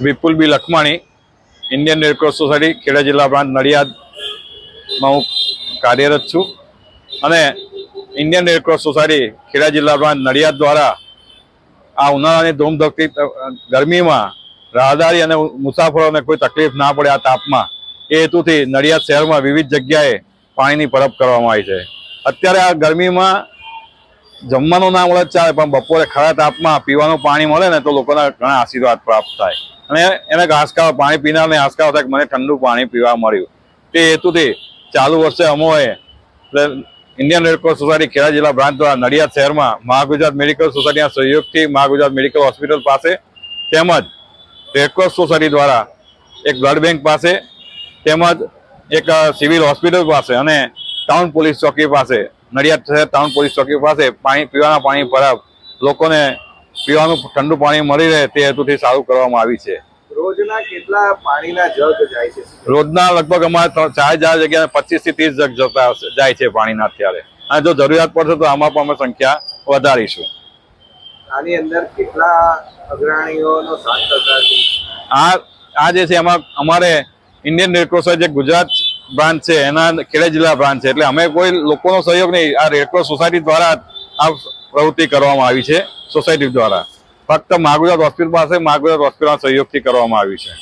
વિપુલ બી લખમાણી, Indian Red Cross society Kheda જિલ્લા branch નડિયાદમાં હું કાર્યરત છું અને ઇન્ડિયન રેડક્રોસ સોસાયટી ખેડા જિલ્લા બ્રાન્ચ નડિયાદ દ્વારા આ ઉનાળાની ધૂમધકતી ગરમીમાં રાહદારી અને મુસાફરોને કોઈ તકલીફ ના પડે આ તાપમાં એ હેતુથી નડિયાદ શહેરમાં વિવિધ જગ્યાએ પાણીની પરબ કરવામાં આવી છે। અત્યારે આ ગરમીમાં જમવાનું ના મળે ચાલે, પણ બપોરે ખરા તાપમાં પીવાનું પાણી મળે ને તો લોકોના ઘણા આશીર્વાદ પ્રાપ્ત થાય અને એને ઘાસકારો પાણી પીનારને ઘાસકારો થાય કે મને ઠંડુ પાણી પીવા મળ્યું। તે હેતુથી ચાલુ વર્ષે અમોએ ઇન્ડિયન રેડક્રોસ સોસાયટી ખેડા જિલ્લા બ્રાન્ચ દ્વારા નડિયાદ શહેરમાં મહાગુજરાત મેડિકલ સોસાયટીના સહયોગથી મહાગુજરાત મેડિકલ હોસ્પિટલ પાસે તેમજ રેડક્રોસ સોસાયટી દ્વારા એક બ્લડ બેંક પાસે તેમજ એક સિવિલ હોસ્પિટલ પાસે અને ટાઉન પોલીસ ચોકી પાસે નડિયાદ શહેર ટાઉન પોલીસ ચોકી પાસે પીવાના પાણી પરબ લોકોને પીવાનું ઠંડુ પાણી મળી રહે તે હેતુથી સારું કરવામાં આવી છે। રોજના કેટલા પાણીના જગ જાય છે? રોજના લગભગ અમારે 4 જગ્યાએ 25 થી 30 જગ જાય છે પાણીના અત્યારે, અને જો જરૂરિયાત પડશે તો આમાં પણ અમે સંખ્યા વધારીશું। આની અંદર કેટલા અગ્રણીઓનો સાથ સહકાર છે? આ જે છે એમાં અમારે ઇન્ડિયન રેડક્રોસ જે ગુજરાત બ્રાન્ચ છે એના ખેડા જિલ્લા બ્રાન્ચ છે, એટલે અમે કોઈ લોકોનો સહયોગ નહીં, આ રેડક્રોસ સોસાયટી દ્વારા આ પ્રવૃત્તિ કરવામાં આવી છે। સોસાયટી દ્વારા ફક્ત મહાગુજરાત હોસ્પિટલ પાસે મહાગુજરાત હોસ્પિટલના સહયોગથી કરવામાં આવી છે।